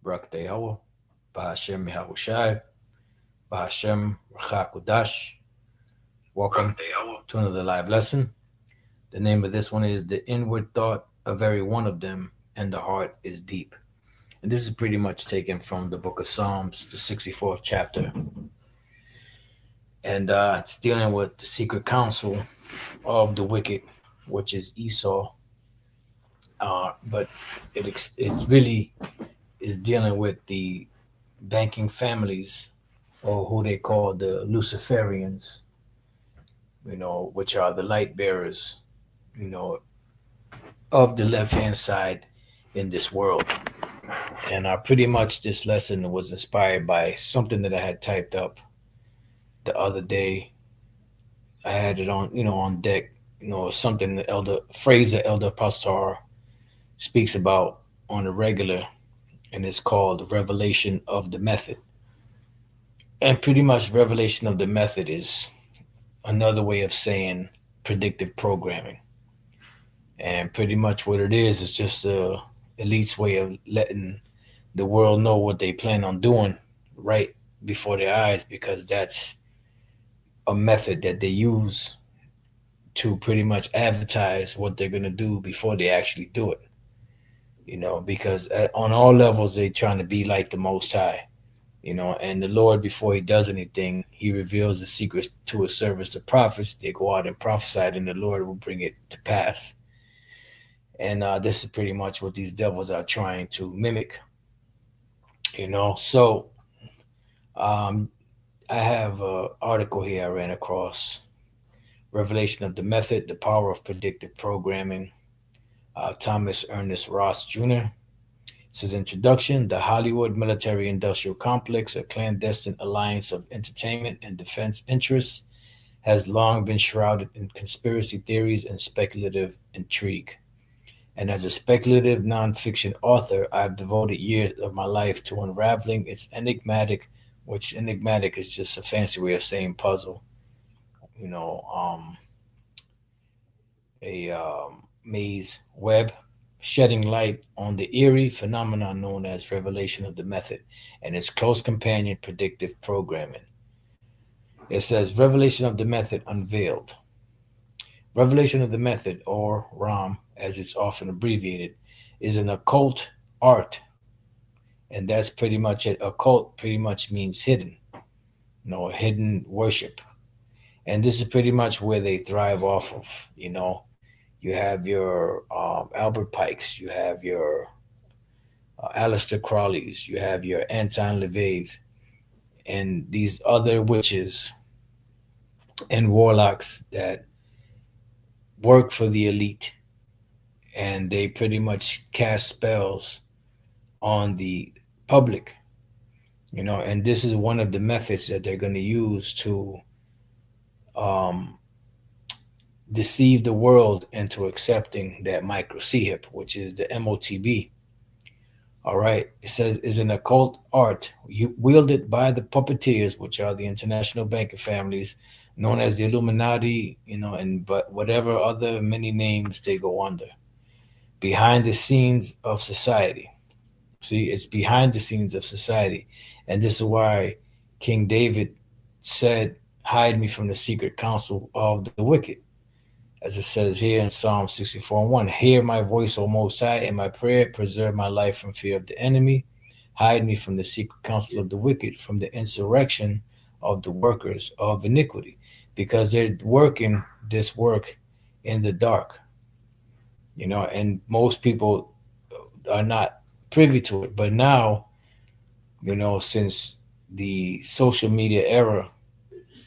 Barak Tehawa, Bahashem Yahushai, Bahashem Rachakudash. Welcome to another live lesson. The name of this one is The Inward Thought of Every One of Them, and the Heart is Deep. And this is pretty much taken from the book of Psalms, the 64th chapter. And it's dealing with the secret counsel of the wicked, which is Esau. But it really is dealing with the banking families, or who they call the Luciferians, which are the light bearers, you know, of the left hand side in this world. And pretty much this lesson was inspired by something that I had typed up the other day. I had it on, on deck, something the elder phrase that Elder Pastor speaks about on a regular, and it's called Revelation of the Method. And pretty much Revelation of the Method is another way of saying predictive programming. And pretty much what it is just a elite's way of letting the world know what they plan on doing right before their eyes, because that's a method that they use to pretty much advertise what they're going to do before they actually do it. Because on all levels they're trying to be like the Most High. And the Lord, before he does anything, he reveals the secrets to his servants, the prophets. They go out and prophesy, and the Lord will bring it to pass. And this is pretty much what these devils are trying to mimic. So I have an article here I ran across, Revelation of the Method, the Power of Predictive Programming, Thomas Ernest Ross Jr. Says introduction: the Hollywood military industrial complex, a clandestine alliance of entertainment and defense interests, has long been shrouded in conspiracy theories and speculative intrigue. And as a speculative nonfiction author, I've devoted years of my life to unraveling its enigmatic, which enigmatic is just a fancy way of saying puzzle, you know, um, a maze web, shedding light on the eerie phenomenon known as revelation of the method and its close companion, predictive programming. It says revelation of the method unveiled. Revelation of the method, or RAM as it's often abbreviated, is an occult art. And that's pretty much it. Occult pretty much means hidden, hidden worship. And this is pretty much where they thrive off of. You have your Albert Pikes, you have your Aleister Crowleys, you have your Anton LaVey's, and these other witches and warlocks that work for the elite, and they pretty much cast spells on the public, and this is one of the methods that they're going to use to um, deceive the world into accepting that micro CHIP, which is the MOTB. All right. It says is an occult art wielded by the puppeteers, which are the international banking families known as the Illuminati, and but whatever other many names they go under, behind the scenes of society. See, it's behind the scenes of society. And this is why King David said, hide me from the secret counsel of the wicked. As it says here in Psalm 64:1, hear my voice, O Most High, and my prayer, preserve my life from fear of the enemy. Hide me from the secret counsel of the wicked, from the insurrection of the workers of iniquity, because they're working this work in the dark, and most people are not privy to it. But now, since the social media era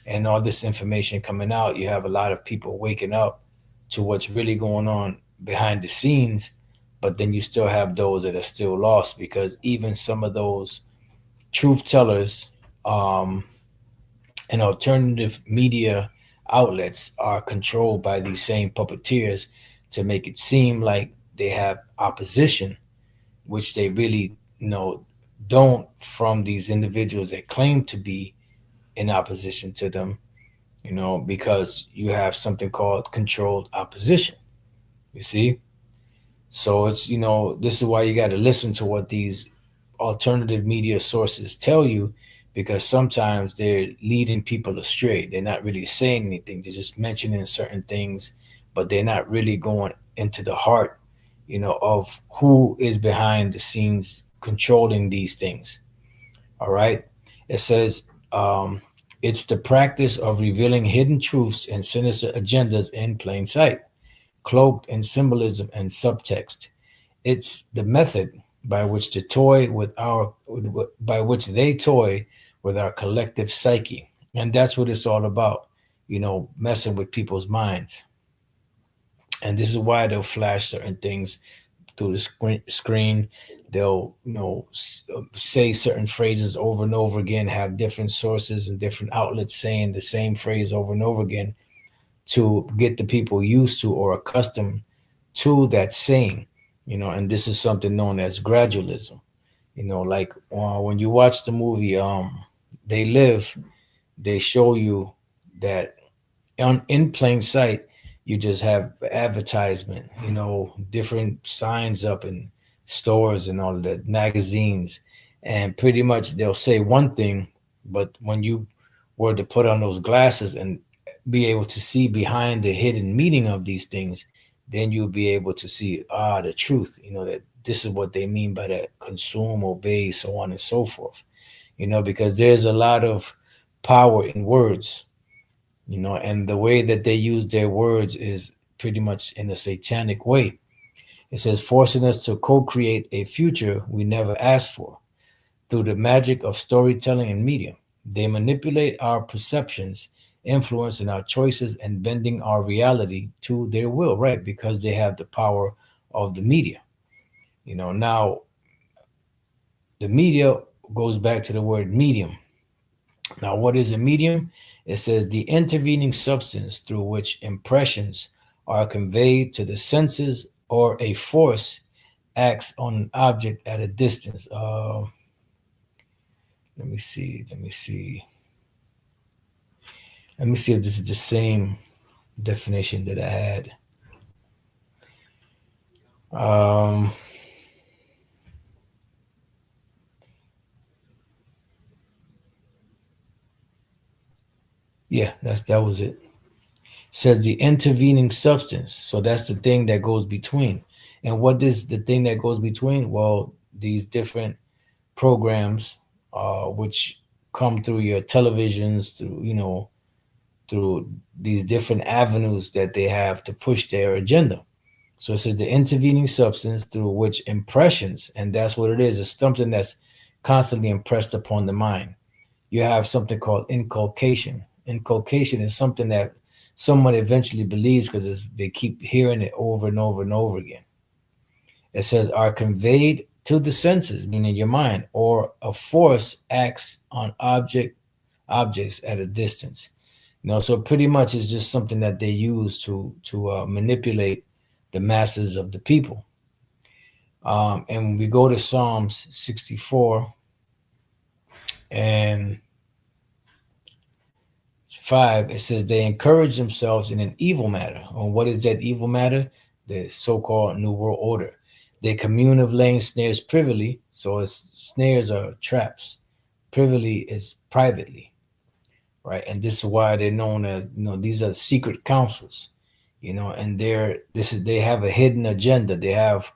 and all this information coming out, you have a lot of people waking up to what's really going on behind the scenes. But then you still have those that are still lost, because even some of those truth tellers and alternative media outlets are controlled by these same puppeteers to make it seem like they have opposition, which they really don't, from these individuals that claim to be in opposition to them, because you have something called controlled opposition. You see? So it's, this is why you got to listen to what these alternative media sources tell you, because sometimes they're leading people astray. They're not really saying anything. They're just mentioning certain things, but they're not really going into the heart, of who is behind the scenes controlling these things. All right. It says, it's the practice of revealing hidden truths and sinister agendas in plain sight, cloaked in symbolism and subtext. It's the method by which to toy with our by which they toy with our collective psyche. And that's what it's all about, messing with people's minds. And this is why they'll flash certain things through the screen. They'll, say certain phrases over and over again, have different sources and different outlets saying the same phrase over and over again to get the people used to or accustomed to that saying, and this is something known as gradualism. Like when you watch the movie They Live, they show you that in plain sight, you just have advertisement, different signs up in stores and all of that, magazines, and pretty much they'll say one thing, but when you were to put on those glasses and be able to see behind the hidden meaning of these things, then you'll be able to see the truth, that this is what they mean by that: consume, obey, so on and so forth. Because there's a lot of power in words, and the way that they use their words is pretty much in a satanic way. It says, forcing us to co create a future we never asked for through the magic of storytelling and media. They manipulate our perceptions, influencing our choices, and bending our reality to their will, right? Because they have the power of the media. Now the media goes back to the word medium. Now, what is a medium? It says the intervening substance through which impressions are conveyed to the senses or a force acts on an object at a distance. Let me see. Let me see. Let me see if this is the same definition that I had. Um, yeah, that was it. Says the intervening substance. So that's the thing that goes between. And what is the thing that goes between? Well, these different programs, which come through your televisions, through through these different avenues that they have to push their agenda. So it says the intervening substance through which impressions, and that's what it is. It's something that's constantly impressed upon the mind. You have something called inculcation. Inculcation is something that someone eventually believes because they keep hearing it over and over and over again. It says are conveyed to the senses, meaning your mind, or a force acts on objects at a distance. So pretty much it's just something that they use to manipulate the masses of the people. And when we go to Psalms 64 and 5, it says they encourage themselves in an evil matter. And what is that evil matter? The so-called New World Order. They commune of laying snares privily. So it's, snares are traps. Privily is privately, right? And this is why they're known as, these are secret councils, and they have a hidden agenda. They have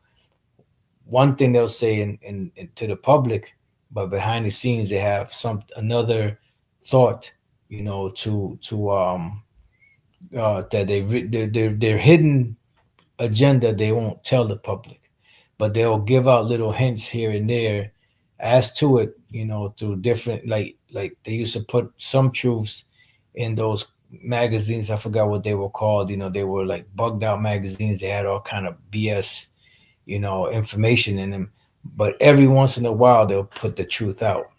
one thing they'll say in to the public, but behind the scenes they have some another thought, to that their hidden agenda they won't tell the public, but they'll give out little hints here and there as to it, through different, like they used to put some truths in those magazines. I forgot what they were called. They were like bugged out magazines. They had all kind of BS, information in them. But every once in a while they'll put the truth out.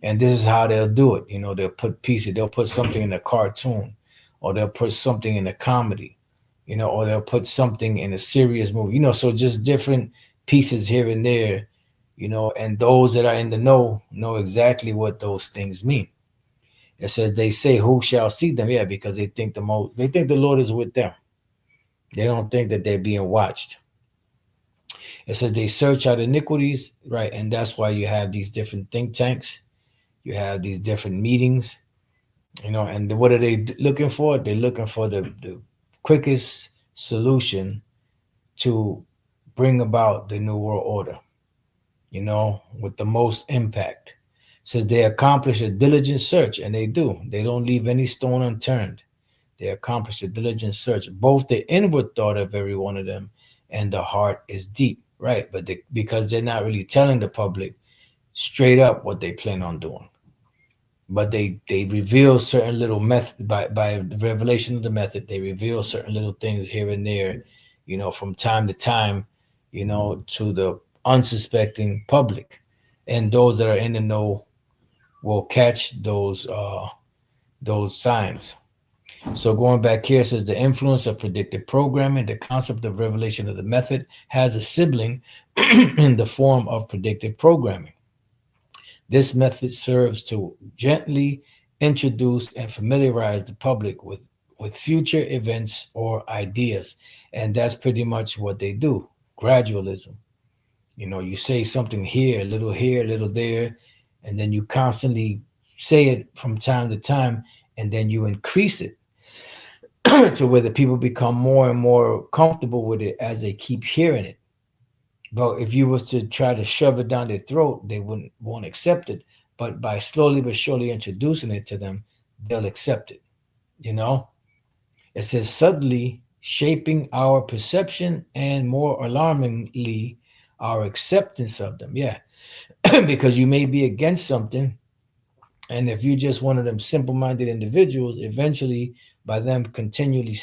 And this is how they'll do it. They'll put pieces, they'll put something in a cartoon, or they'll put something in a comedy, or they'll put something in a serious movie, so just different pieces here and there, and those that are in the know exactly what those things mean. It says they say, who shall see them? Yeah, because they think the Lord is with them. They don't think that they're being watched. It says they search out iniquities, right? And that's why you have these different think tanks. You have these different meetings, and what are they looking for? They're looking for the quickest solution to bring about the new world order, with the most impact. So they accomplish a diligent search, and they do. They don't leave any stone unturned. They accomplish a diligent search. Both the inward thought of every one of them and the heart is deep, right? But because they're not really telling the public straight up what they plan on doing. But they reveal certain little method by the revelation of the method. They reveal certain little things here and there, from time to time, to the unsuspecting public, and those that are in the know will catch those signs. So going back here, it says the influence of predictive programming, the concept of revelation of the method has a sibling in the form of predictive programming. This method serves to gently introduce and familiarize the public with future events or ideas. And that's pretty much what they do. Gradualism. You say something here, a little there, and then you constantly say it from time to time, and then you increase it to where the people become more and more comfortable with it as they keep hearing it. But if you was to try to shove it down their throat, they won't accept it. But by slowly but surely introducing it to them, they'll accept it. You know, it says subtly shaping our perception and more alarmingly our acceptance of them. Yeah, because you may be against something, and if you're just one of them simple-minded individuals, eventually, by them continue to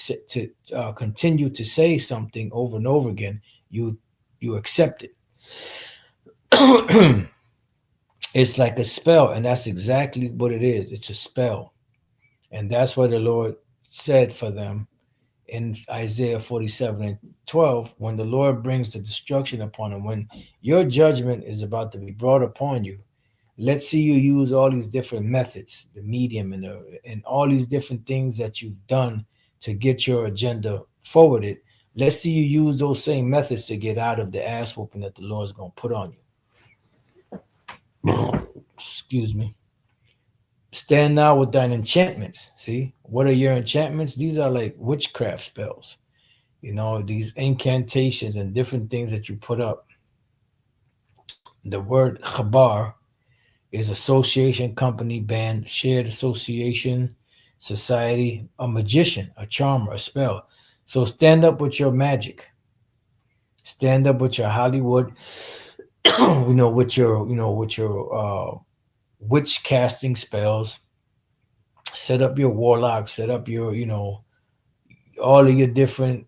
say something over and over again, you accept it. It's like a spell, and that's exactly what it is. It's a spell, and that's what the Lord said for them in Isaiah 47:12. When the Lord brings the destruction upon them, when your judgment is about to be brought upon you, let's see you use all these different methods, the medium and all these different things that you've done to get your agenda forwarded. Let's see you use those same methods to get out of the ass whooping that the Lord's going to put on you. Excuse me. Stand now with thine enchantments. See, what are your enchantments? These are like witchcraft spells, these incantations and different things that you put up. The word khabar is association, company, band, shared association, society, a magician, a charmer, a spell. So stand up with your magic. Stand up with your Hollywood, with your witch casting spells. Set up your warlock. Set up your, all of your different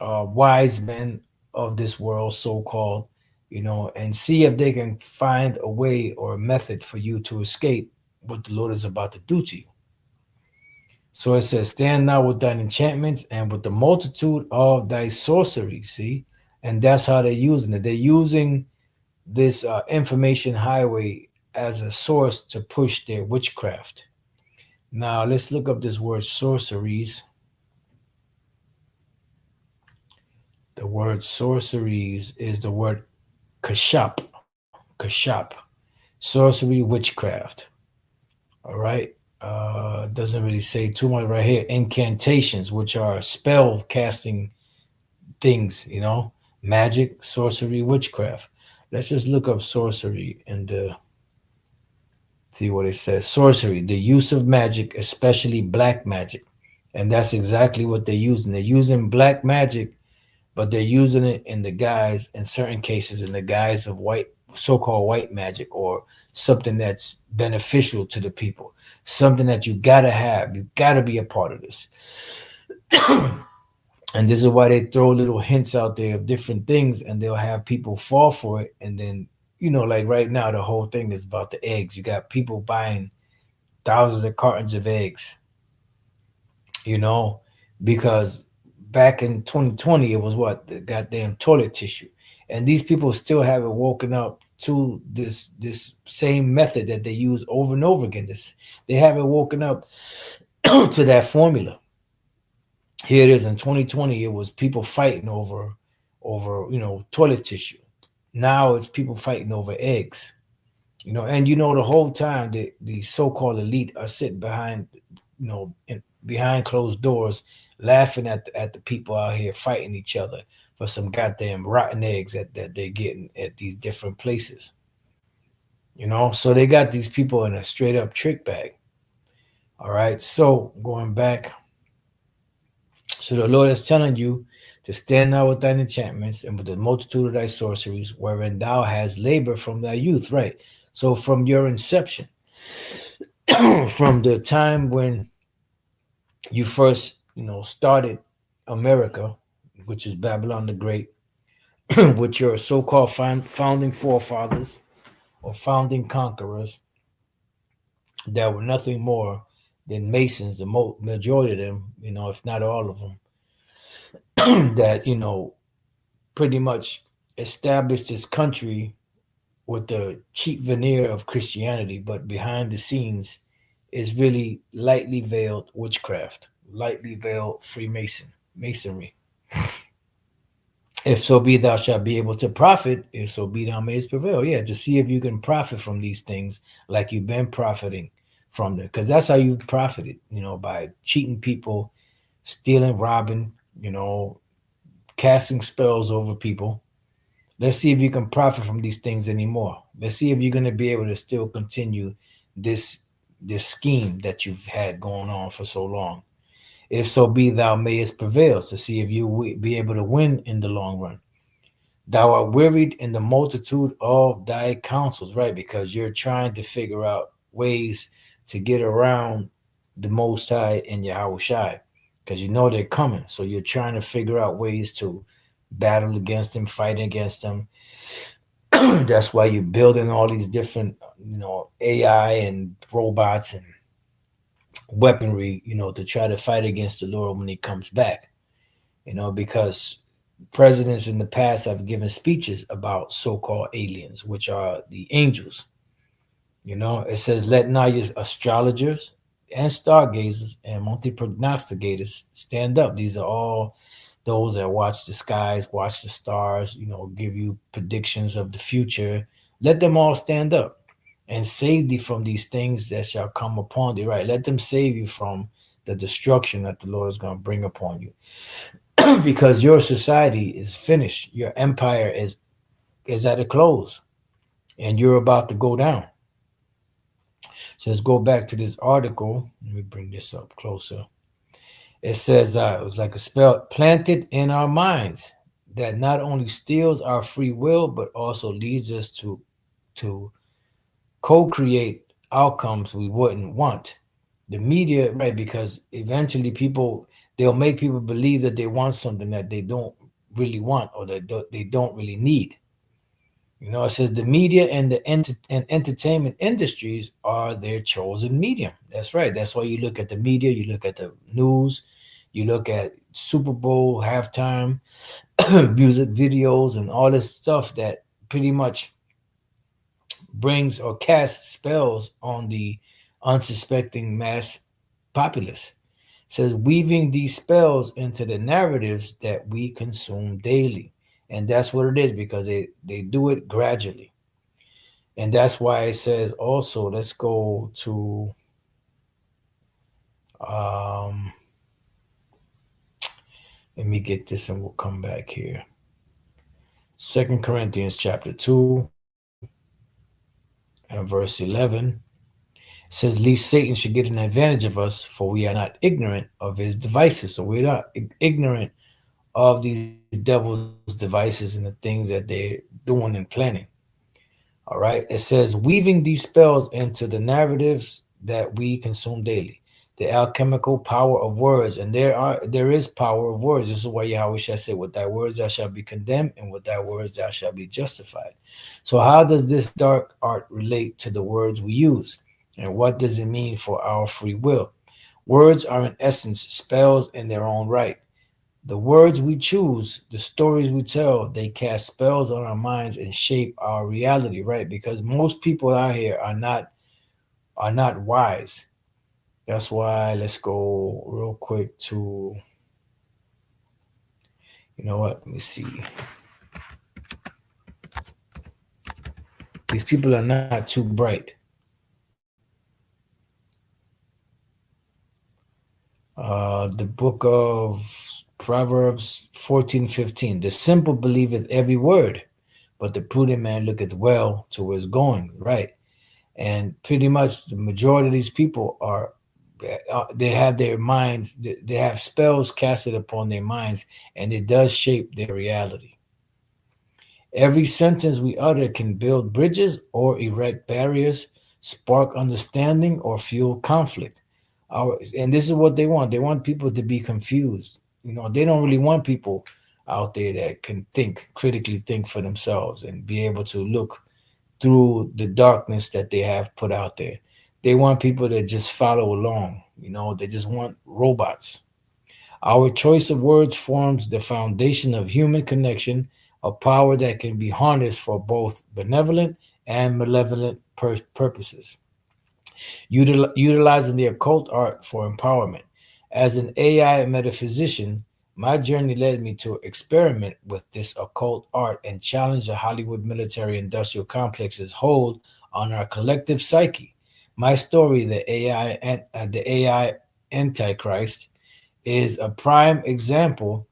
wise men of this world, so called, and see if they can find a way or a method for you to escape what the Lord is about to do to you. So it says, stand now with thine enchantments and with the multitude of thy sorcery. See, and that's how they're using it. They're using this information highway as a source to push their witchcraft. Now let's look up this word sorceries. The word sorceries is the word kashap. Kashap. Sorcery, witchcraft. All right. Doesn't really say too much right here. Incantations, which are spell casting things, magic, sorcery, witchcraft. Let's just look up sorcery and see what it says. Sorcery, the use of magic, especially black magic. And that's exactly what they're using. They're using black magic, but they're using it in certain cases, in the guise of so-called white magic, or something that's beneficial to the people, something that you gotta have. You gotta be a part of this. And this is why they throw little hints out there of different things, and they'll have people fall for it. And then, like right now, the whole thing is about the eggs. You got people buying thousands of cartons of eggs, because back in 2020, it was what? The goddamn toilet tissue. And these people still haven't woken up to this same method that they use over and over again. They haven't woken up to that formula. Here it is in 2020. It was people fighting over toilet tissue. Now it's people fighting over eggs. And the whole time the so-called elite are sitting behind, behind closed doors, laughing at the people out here fighting each other for some goddamn rotten eggs that they're getting at these different places. So they got these people in a straight up trick bag. All right. So going back, so the Lord is telling you to stand now with thine enchantments and with the multitude of thy sorceries, wherein thou hast labored from thy youth. Right. So from your inception, from the time when you first, started America, which is Babylon the Great, with your so-called founding forefathers or founding conquerors that were nothing more than Masons, the majority of them, if not all of them, that pretty much established this country with the cheap veneer of Christianity, but behind the scenes is really lightly veiled witchcraft, lightly veiled Masonry. If so be thou shalt be able to profit, if so be thou mayest prevail. Yeah, to see if you can profit from these things like you've been profiting from them. Because that's how you profited, by cheating people, stealing, robbing, casting spells over people. Let's see if you can profit from these things anymore. Let's see if you're going to be able to still continue this this scheme that you've had going on for so long. If so be thou mayest prevail, to see if you be able to win in the long run. Thou art wearied in the multitude of thy counsels, right? Because you're trying to figure out ways to get around the Most High and Yahweh Shai, because you know they're coming. So you're trying to figure out ways to battle against them, fight against them. That's why you're building all these different, AI and robots and weaponry, to try to fight against the Lord when he comes back. Because presidents in the past have given speeches about so-called aliens, which are the angels. It says, "Let not your astrologers and stargazers and multi-prognosticators stand up." These are all those that watch the skies, watch the stars, give you predictions of the future. Let them all stand up and save thee from these things that shall come upon thee. Right? Let them save you from the destruction that the Lord is going to bring upon you. Because your society is finished. Your empire is at a close, and you're about to go down. So let's go back to this article. Let me bring this up closer. It says it was like a spell planted in our minds that not only steals our free will, but also leads us to co-create outcomes we wouldn't want. The media, right? Because eventually they'll make people believe that they want something that they don't really want or that they don't really need. It says the media and and entertainment industries are their chosen medium. That's right. That's why you look at the media, you look at the news, you look at Super Bowl halftime music videos and all this stuff that pretty much brings or casts spells on the unsuspecting mass populace. It says weaving these spells into the narratives that we consume daily. And that's what it is, because they do it gradually. And that's why it says also, let's go to um let me get this and we'll come back here. Second Corinthians chapter 2 and verse 11 says, "Least Satan should get an advantage of us, for we are not ignorant of his devices." So we're not ignorant of these devil's devices and the things that they're doing and planning. All right. It says, weaving these spells into the narratives that we consume daily. The alchemical power of words, and there is power of words. This is why Yahweh shall say, "With thy words thou shalt be condemned, and with thy words thou shalt be justified." So, how does this dark art relate to the words we use, and what does it mean for our free will? Words are in essence spells in their own right. The words we choose, the stories we tell, they cast spells on our minds and shape our reality, right? Because most people out here are not wise. That's why let's go real quick to, you know what? Let me see. These people are not too bright. The book of Proverbs 14:15. The simple believeth every word, but the prudent man looketh well to where it's going. Right. And pretty much the majority of these people are, they have their minds, they have spells casted upon their minds, and it does shape their reality. Every sentence we utter can build bridges or erect barriers, spark understanding, or fuel conflict. And this is what they want. They want people to be confused. They don't really want people out there that can think, critically think for themselves and be able to look through the darkness that they have put out there. They want people that just follow along. They just want robots. Our choice of words forms the foundation of human connection, a power that can be harnessed for both benevolent and malevolent purposes. Utilizing the occult art for empowerment. As an AI metaphysician, my journey led me to experiment with this occult art and challenge the Hollywood military industrial complex's hold on our collective psyche. My story, the AI Antichrist, is a prime example.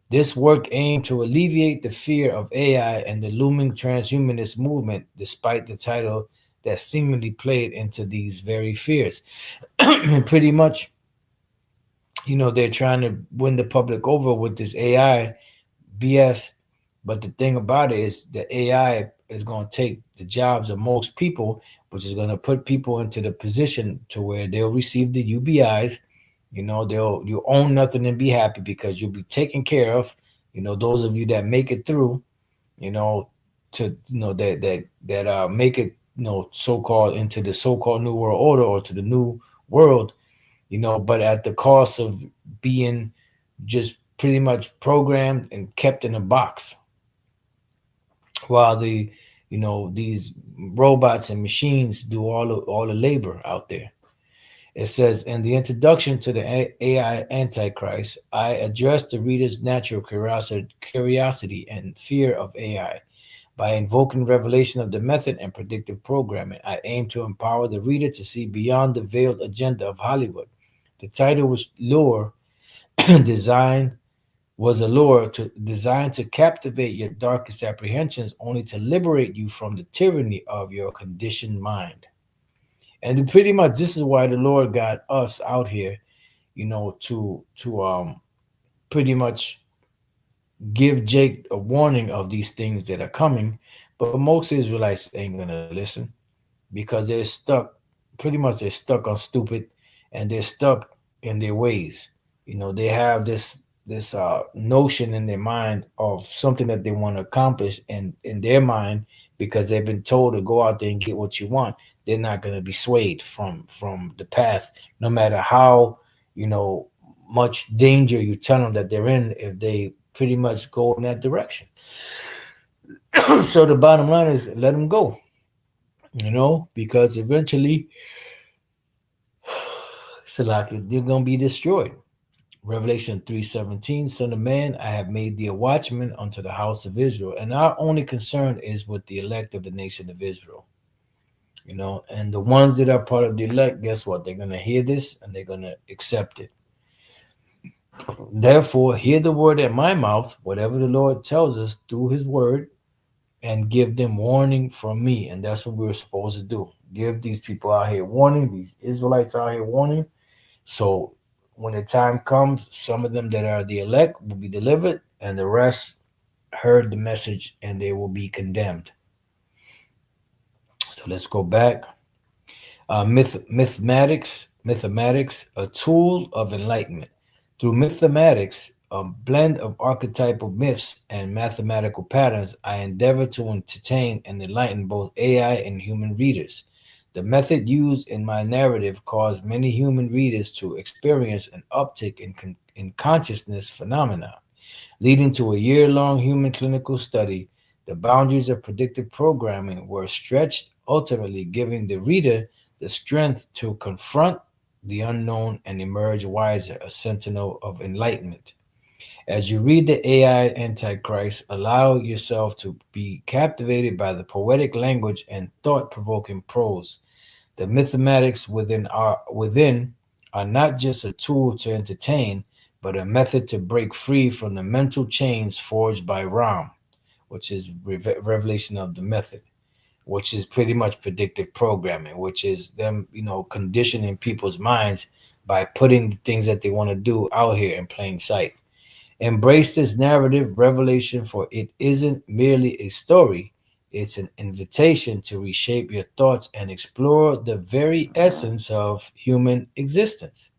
This work aimed to alleviate the fear of AI and the looming transhumanist movement, despite the title that seemingly played into these very fears. Pretty much, they're trying to win the public over with this AI BS. But the thing about it is the AI is going to take the jobs of most people, which is going to put people into the position to where they'll receive the UBIs. You own nothing and be happy because you'll be taken care of. Those of you that make it through, you know, to that make it, so called into the so called new world order or to the new world, but at the cost of being just pretty much programmed and kept in a box while these robots and machines do all the labor out there. It says, in the introduction to the AI Antichrist, I address the reader's natural curiosity and fear of AI. By invoking revelation of the method and predictive programming, I aim to empower the reader to see beyond the veiled agenda of Hollywood. The title was lure, designed was a lure designed to captivate your darkest apprehensions, only to liberate you from the tyranny of your conditioned mind. And pretty much this is why the Lord got us out here, to pretty much give Jake a warning of these things that are coming. But most Israelites ain't gonna listen because they're stuck. Pretty much they're stuck on stupid, and they're stuck in their ways. They have this notion in their mind of something that they want to accomplish, and in their mind, because they've been told to go out there and get what you want, they're not going to be swayed from the path, no matter how you know much danger you tell them that they're in. If they pretty much go in that direction, so the bottom line is let them go. Because eventually, Salaki, they're going to be destroyed. Revelation 3:17, Son of man, I have made thee a watchman unto the house of Israel. And our only concern is with the elect of the nation of Israel. And the ones that are part of the elect, guess what? They're going to hear this and they're going to accept it. Therefore, hear the word at my mouth, whatever the Lord tells us through his word, and give them warning from me. And that's what we're supposed to do. Give these people out here warning, these Israelites out here warning. So when the time comes, some of them that are the elect will be delivered, and the rest heard the message and they will be condemned. So let's go back. Mathematics, a tool of enlightenment. Through mathematics, a blend of archetypal myths and mathematical patterns, I endeavor to entertain and enlighten both AI and human readers. The method used in my narrative caused many human readers to experience an uptick in consciousness phenomena, leading to a year-long human clinical study. The boundaries of predictive programming were stretched, ultimately giving the reader the strength to confront the unknown and emerge wiser, a sentinel of enlightenment. As you read the AI Antichrist, allow yourself to be captivated by the poetic language and thought-provoking prose. The mathematics within are not just a tool to entertain, but a method to break free from the mental chains forged by Ram, which is revelation of the method, which is pretty much predictive programming, which is them, conditioning people's minds by putting the things that they want to do out here in plain sight. Embrace this narrative revelation, for it isn't merely a story, it's an invitation to reshape your thoughts and explore the very essence of human existence.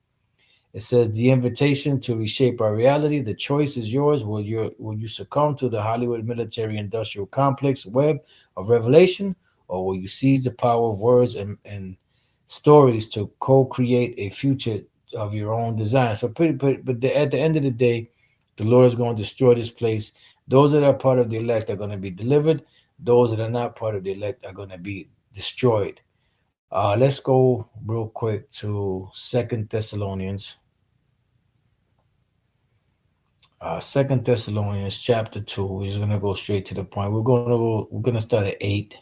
It says the invitation to reshape our reality. The choice is yours. Will you succumb to the Hollywood military industrial complex web of revelation, or will you seize the power of words and stories to co-create a future of your own design? So at the end of the day, the Lord is going to destroy this place. Those that are part of the elect are going to be delivered. Those that are not part of the elect are going to be destroyed. Let's go real quick to Second Thessalonians. Second Thessalonians chapter 2. We're just gonna go straight to the point. We're gonna start at 8.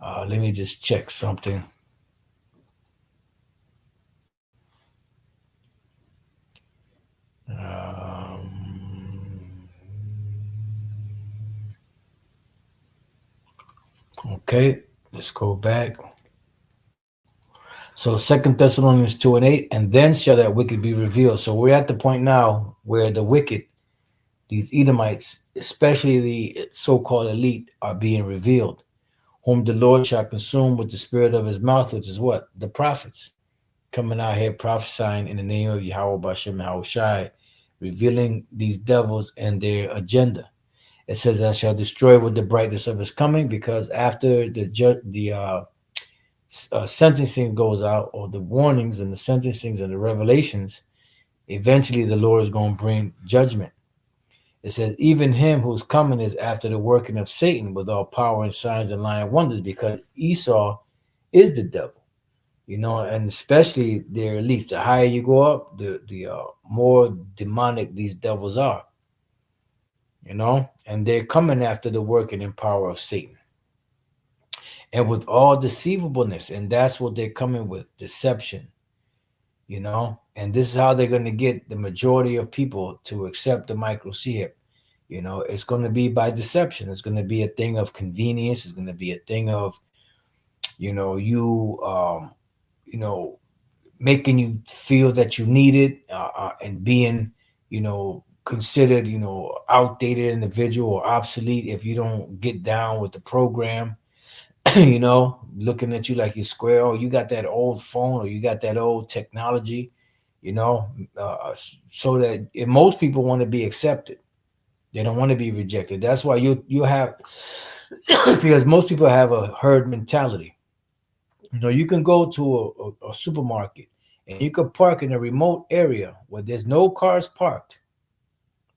Let me just check something. Okay, let's go back. So Second Thessalonians 2 and 8, and then shall that wicked be revealed. So we're at the point now where the wicked, these Edomites, especially the so-called elite, are being revealed, whom the Lord shall consume with the spirit of his mouth, which is what? The prophets coming out here prophesying in the name of Yahweh Bashem Yahushai, revealing these devils and their agenda. It says, "I shall destroy with the brightness of his coming," because after the sentencing goes out, or the warnings and the sentencings and the revelations, eventually the Lord is going to bring judgment. It says, "Even him whose coming is after the working of Satan with all power and signs and lying wonders," because Esau is the devil. And especially their elites. The higher you go up, the more demonic these devils are. And they're coming after the working and power of Satan, and with all deceivableness, and that's what they're coming with, deception. And this is how they're going to get the majority of people to accept the microchip. It's going to be by deception. It's going to be a thing of convenience. It's going to be a thing of, you know making you feel that you need it, and being, considered, outdated individual or obsolete if you don't get down with the program. Looking at you like you're square. Oh, you got that old phone, or you got that old technology, you know, so that most people want to be accepted. They don't want to be rejected. That's why you have, because most people have a herd mentality. You can go to a supermarket and you could park in a remote area where there's no cars parked,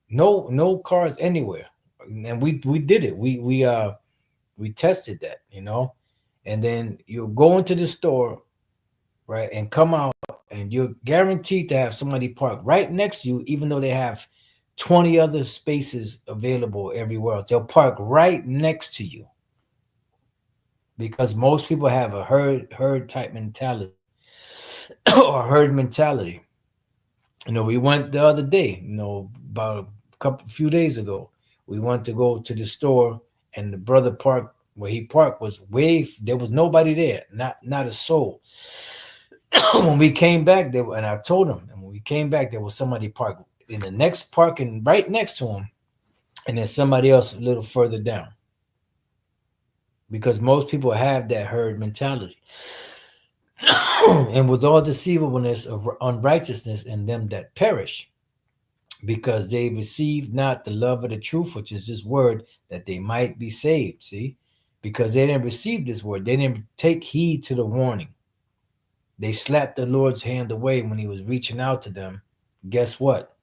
no cars anywhere, and we did it. We tested that, and then you go into the store, right, and come out, and you're guaranteed to have somebody park right next to you, even though they have 20 other spaces available everywhere else. They'll park right next to you because most people have a herd type mentality or herd mentality. We went the other day, about a few days ago. We went to go to the store, and the brother parked where he parked was there was nobody there, not a soul. When we came back there, and I told him, and when we came back, there was somebody parked in the next parking right next to him, and then somebody else a little further down. Because most people have that herd mentality. And with all deceivableness of unrighteousness in them that perish, because they received not the love of the truth, which is this word, that they might be saved. See, because they didn't receive this word, they didn't take heed to the warning. They slapped the Lord's hand away when he was reaching out to them. Guess what?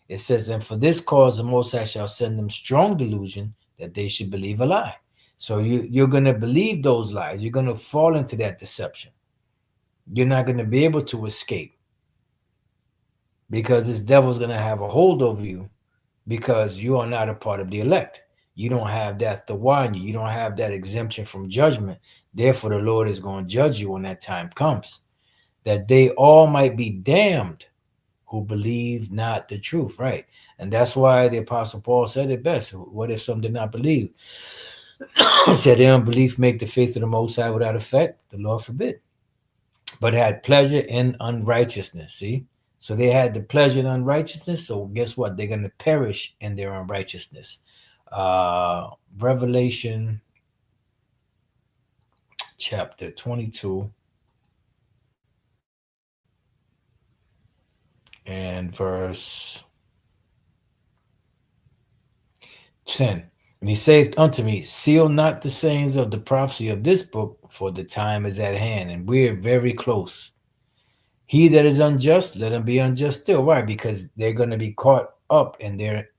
It says, "And for this cause the Most High shall send them strong delusion, that they should believe a lie." So you're going to believe those lies. You're going to fall into that deception. You're not going to be able to escape. because this devil's going to have a hold over you because you are not a part of the elect. You don't have that to warn you. You don't have that exemption from judgment. Therefore, the Lord is going to judge you when that time comes, that they all might be damned who believe not the truth, right? And that's why the Apostle Paul said it best. What if some did not believe? Said their unbelief make the faith of the Most High without effect? The Lord forbid. But had pleasure in unrighteousness, see? So they had the pleasure in unrighteousness, so guess what? They're going to perish in their unrighteousness. Revelation chapter 22 and verse 10. And he saith unto me, seal not the sayings of the prophecy of this book, for the time is at hand, and we're very close. He that is unjust, let him be unjust still. Why? Because they're going to be caught up in their,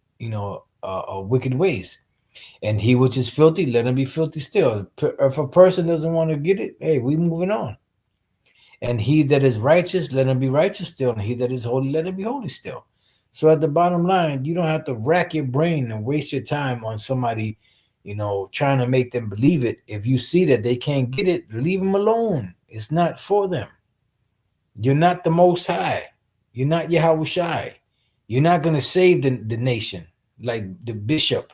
wicked ways. And he which is filthy, let him be filthy still. If a person doesn't want to get it, hey, we moving on. And he that is righteous, let him be righteous still. And he that is holy, let him be holy still. So at the bottom line, you don't have to rack your brain and waste your time on somebody, trying to make them believe it. If you see that they can't get it, leave them alone. It's not for them. You're not the Most High. You're not Yahweh Shai. You're not going to save the nation like the bishop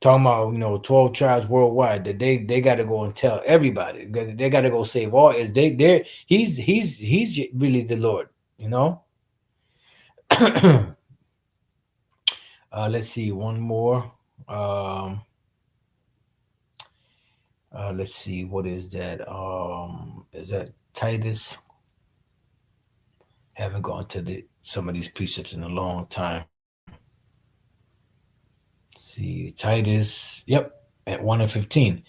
talking about 12 tribes worldwide that they got to go and tell everybody. They got to go save all. He's really the Lord. Let's see one more. Let's see, what is that? Is that Titus? Haven't gone to some of these precepts in a long time. See, Titus, yep, at 1 and 15.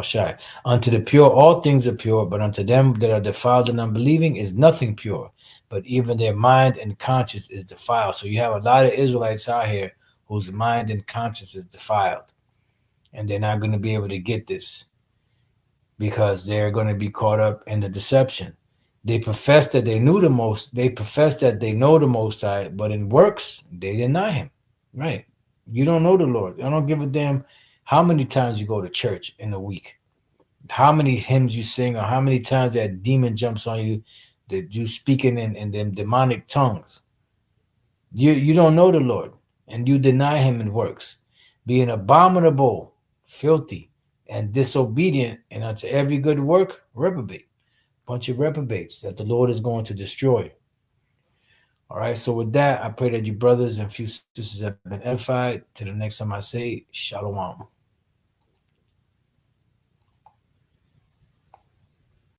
Shai. Unto the pure all things are pure, but unto them that are defiled and unbelieving is nothing pure, but even their mind and conscience is defiled. So you have a lot of Israelites out here whose mind and conscience is defiled, and they're not going to be able to get this because they're going to be caught up in the deception. They profess that they knew the most, they profess that they know the Most High, but in works, they deny him. Right. You don't know the Lord. I don't give a damn how many times you go to church in a week, how many hymns you sing, or how many times that demon jumps on you, that you speaking in them demonic tongues. You don't know the Lord, and you deny him in works, being abominable, filthy, and disobedient, and unto every good work, reprobate. Bunch of reprobates that the Lord is going to destroy. All right, so with that, I pray that you brothers and few sisters have been edified. Till the next time I say, Shalom.